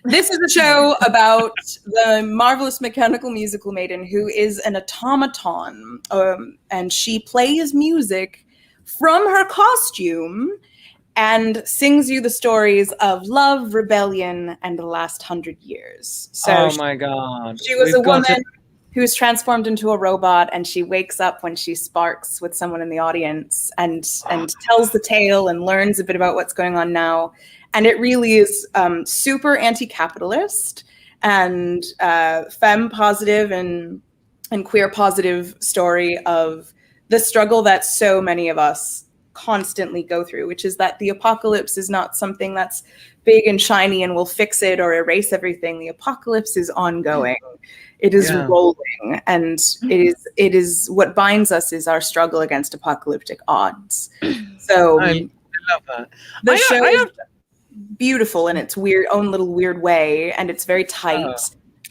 This is a show about the Marvelous Mechanical Musical Maiden, who is an automaton, and she plays music from her costume and sings you the stories of love, rebellion, and the last 100 years. So oh my god. She was a woman who's transformed into a robot, and she wakes up when she sparks with someone in the audience and tells the tale and learns a bit about what's going on now. And it really is super anti-capitalist and femme positive and queer positive story of the struggle that so many of us constantly go through, which is that the apocalypse is not something that's big and shiny and will fix it or erase everything. The apocalypse is ongoing. It is rolling, and it is what binds us is our struggle against apocalyptic odds. So I love that. The show is beautiful in its own little weird way, and it's very tight.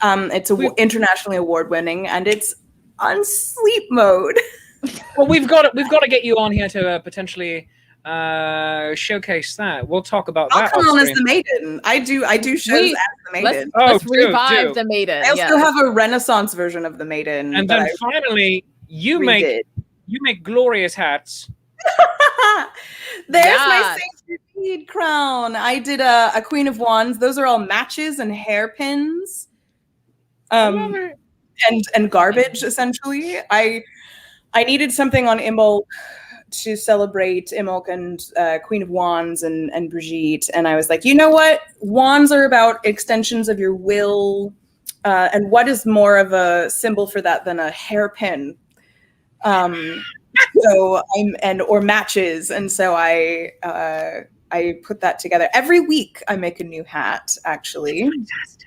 It's internationally award-winning, and it's on sleep mode. Well, we've got to get you on here to potentially showcase that. We'll talk about that. I'll come on as the Maiden. I do shows as the Maiden. Let's revive the Maiden. I also have a Renaissance version of the Maiden. And then finally, you make glorious hats. There's my Saint Bead crown. I did a Queen of Wands. Those are all matches and hairpins. And garbage, essentially. I needed something on Imbolc to celebrate Imbolc and Queen of Wands and Brigitte. And I was like, you know what? Wands are about extensions of your will. And what is more of a symbol for that than a hairpin? Or matches. And so I put that together. Every week I make a new hat, actually. That's fantastic.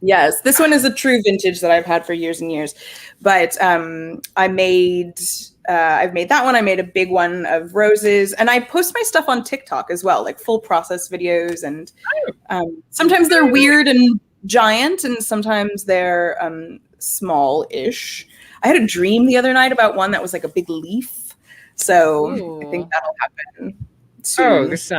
Yes, this one is a true vintage that I've had for years and years. But I made I've made that one. I made a big one of roses, and I post my stuff on TikTok as well, like full process videos. And sometimes they're weird and giant, and sometimes they're small-ish. I had a dream the other night about one that was like a big leaf. So I think that'll happen soon. Oh, this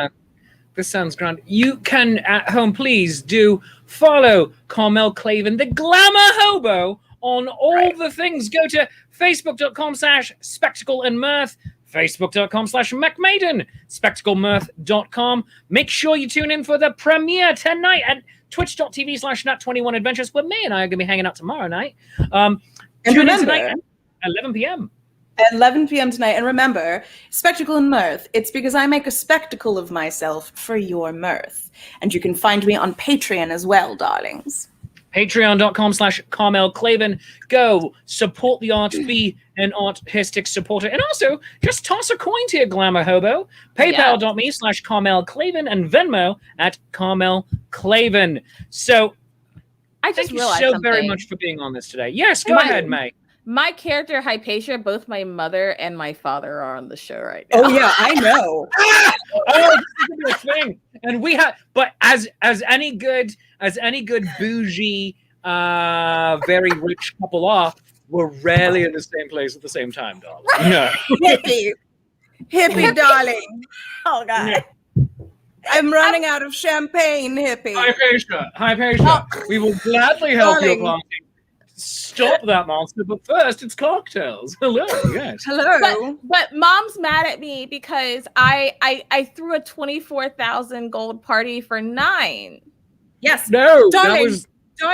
sounds grand. You can, at home, please do follow Carmel Clavin, the Glamour Hobo, on all the things. Go to facebook.com/spectacle and mirth, facebook.com/mechmaiden, spectaclemirth.com. Make sure you tune in for the premiere tonight at twitch.tv/nat21adventures, where May and I are going to be hanging out tomorrow night. And tune in remember, tonight at 11 p.m. At 11 p.m. tonight. And remember, Spectacle and Mirth, it's because I make a spectacle of myself for your mirth. And you can find me on Patreon as well, darlings. Patreon.com/Carmel Clavin. Go support the arts, be an artistic supporter. And also, just toss a coin to your Glamour Hobo. PayPal.me/Carmel Clavin and Venmo at Carmel Clavin. So, I just thank you realized so something. very much for being on this today. Yes, go ahead, May. My character, Hypatia, both my mother and my father are on the show right now. Oh, yeah, I know. Oh, this is gonna be a thing. And we have, but as any good bougie, very rich couple are, we're rarely in the same place at the same time, darling. No. Hippie, darling. Oh, God. Yeah. I'm running out of champagne, hippie. Hypatia. We will gladly help your Darling. party stop that monster, but first it's cocktails. Hello, yes. Hello. But mom's mad at me because I threw a 24,000 gold party for 9. Yes. No, Darling.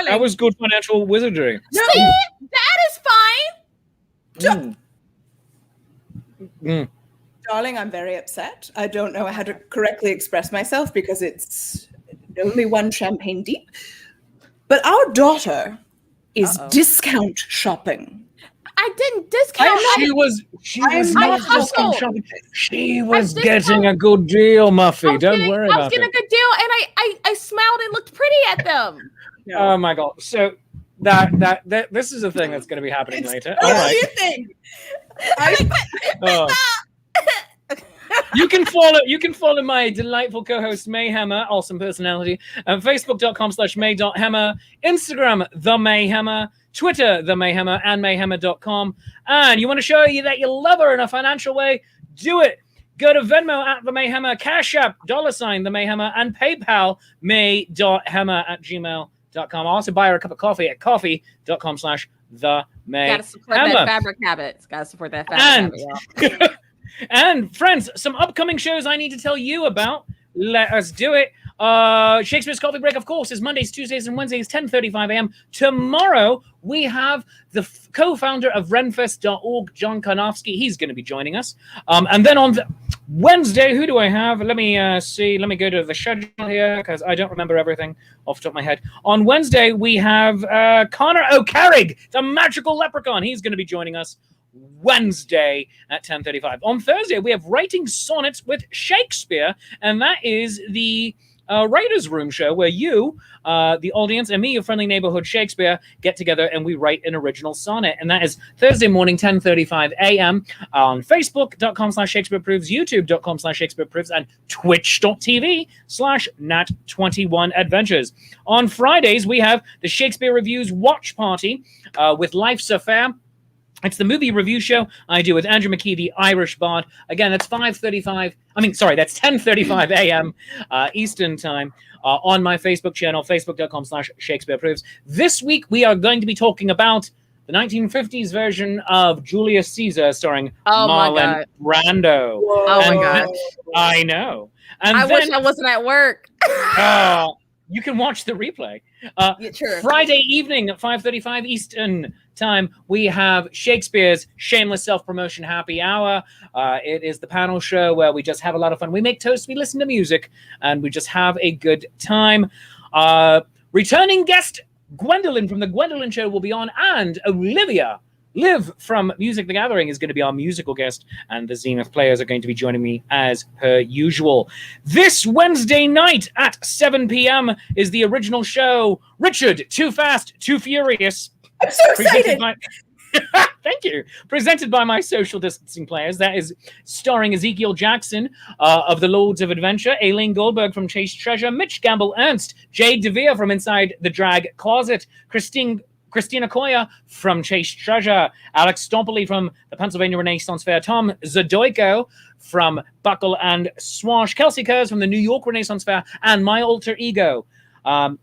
that was good financial wizardry. No. See, that is fine. Darling, I'm very upset. I don't know how to correctly express myself because it's only one champagne deep. But our daughter is discount shopping. I didn't discount. She was not hustled. discount shopping. She was getting a good deal, Muffy. Don't worry I about was getting it. a good deal, and I smiled and looked pretty at them. Oh my god! So that this is a thing that's going to be happening later. All What do right. you think? Oh. You can follow my delightful co-host May Hemmer, awesome personality, at facebook.com/may.hemmer, Instagram the May Hemmer, Twitter the May Hemmer, and mayhemmer.com. And you want to show you that you love her in a financial way? Do it. Go to Venmo at the May Hemmer, Cash App $ the May Hemmer, and PayPal may.hemmer@gmail.com. Also buy her a cup of coffee at coffee.com/the May Gotta support Hemmer. that fabric habit. Gotta support that fabric habit, y'all. And friends, some upcoming shows I need to tell you about. Let us do it. Shakespeare's Coffee Break, of course, is Mondays, Tuesdays, and Wednesdays, 10:35 a.m. Tomorrow, we have the co-founder of Renfest.org, John Karnofsky. He's going to be joining us. And then on Wednesday, who do I have? Let me see. Let me go to the schedule here because I don't remember everything off the top of my head. On Wednesday, we have Connor O'Carrig, the magical leprechaun. He's going to be joining us Wednesday at 10:35. On Thursday, we have Writing Sonnets with Shakespeare, and that is the Writers' Room show where you, the audience, and me, your friendly neighborhood Shakespeare, get together and we write an original sonnet. And that is Thursday morning, 10:35 a.m. on Facebook.com/ShakespeareProves, YouTube.com/ShakespeareProves, and Twitch.tv/Nat21Adventures. On Fridays, we have the Shakespeare Reviews Watch Party with Life's Affair. It's the movie review show I do with Andrew McKee, the Irish Bard. Again, that's 10:35 a.m. Eastern time on my Facebook channel, facebook.com/ShakespeareProves. This week, we are going to be talking about the 1950s version of Julius Caesar starring Marlon Brando. Oh my God. I know. And I then, wish I wasn't at work. you can watch the replay. Yeah, sure. Friday evening at 5:35 Eastern time, we have Shakespeare's Shameless Self-Promotion Happy Hour. It is the panel show where we just have a lot of fun. We make toasts, we listen to music, and we just have a good time. Returning guest Gwendolyn from The Gwendolyn Show will be on, and Olivia Liv from Music the Gathering is going to be our musical guest, and the Zenith players are going to be joining me as per usual. This Wednesday night at 7 p.m. is the original show, Richard, Too Fast, Too Furious. I'm so excited. Thank you. Presented by my social distancing players. That is starring Ezekiel Jackson of the Lords of Adventure, Aileen Goldberg from Chase Treasure, Mitch Gamble Ernst, Jade DeVere from Inside the Drag Closet, Christina Koya from Chase Treasure, Alex Stompoli from the Pennsylvania Renaissance Fair, Tom Zadoiko from Buckle and Swash, Kelsey Kurz from the New York Renaissance Fair, and My Alter Ego. And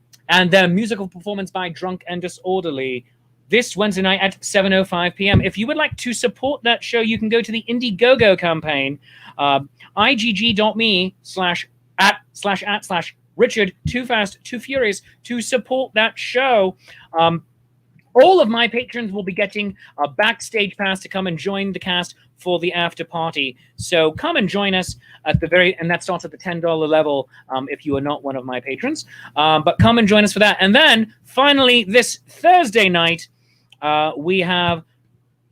their musical performance by Drunk and Disorderly this Wednesday night at 7:05 p.m. If you would like to support that show, you can go to the Indiegogo campaign, igg.me/@/Richard Too Fast Too Furious to support that show. All of my patrons will be getting a backstage pass to come and join the cast for the after party. So come and join us at the and that starts at the $10 level if you are not one of my patrons. But come and join us for that. And then finally, this Thursday night, we have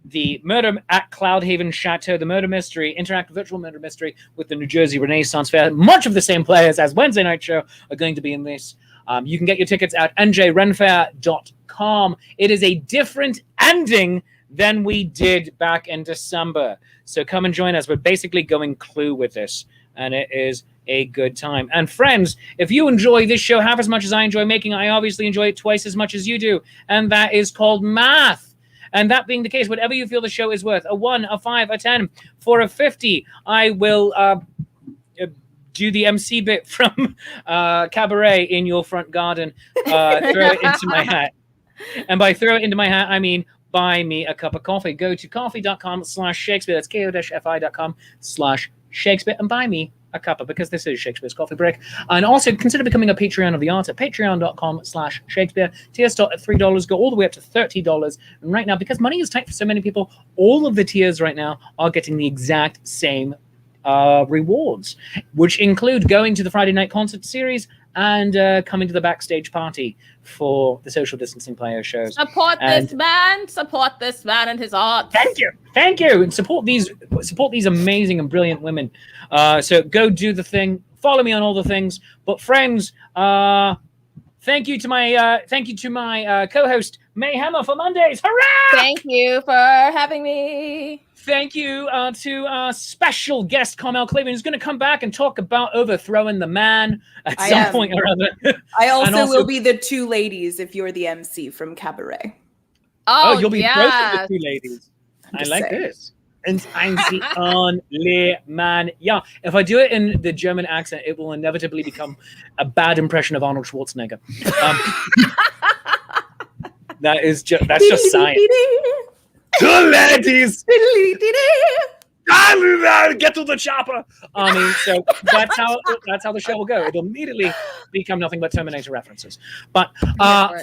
the Murder at Cloudhaven Chateau, the murder mystery, interactive virtual murder mystery with the New Jersey Renaissance Fair. Much of the same players as Wednesday night show are going to be in this. You can get your tickets at njrenfair.com. It is a different ending than we did back in December. So come and join us. We're basically going Clue with this, and it is a good time. And friends, if you enjoy this show half as much as I enjoy making it, I obviously enjoy it twice as much as you do, and that is called math. And that being the case, whatever you feel the show is worth, a 1, a 5, a 10, for a 50, I will do the MC bit from Cabaret in your front garden, throw it into my hat. And by throw it into my hat, I mean buy me a cup of coffee. Go to coffee.com/Shakespeare. That's ko-fi.com/Shakespeare and buy me a cuppa, because this is Shakespeare's Coffee Break. And also consider becoming a Patreon of the Arts at patreon.com/Shakespeare. Tiers start at $3, go all the way up to $30. And right now, because money is tight for so many people, all of the tiers right now are getting the exact same rewards, which include going to the Friday night concert series and coming to the backstage party for the social distancing player shows. Support this man and his art. Thank you, and support these amazing and brilliant women. So go do the thing. Follow me on all the things. But friends, thank you to my co-host May Hemmer for Mondays. Hurrah! Thank you for having me. Thank you to our special guest, Carmel Clavin, who's going to come back and talk about overthrowing the man at some point or other. I also will be the two ladies if you're the MC from Cabaret. Oh, you'll be both of the two ladies. I like this. And I'm the only man. Yeah, if I do it in the German accent, it will inevitably become a bad impression of Arnold Schwarzenegger. That's just science. Two ladies. Get to the chopper. I mean, so that's how the show will go. It'll immediately become nothing but Terminator references. But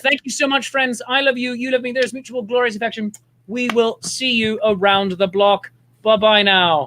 thank you so much, friends. I love you. You love me. There's mutual glorious affection. We will see you around the block. Bye-bye now.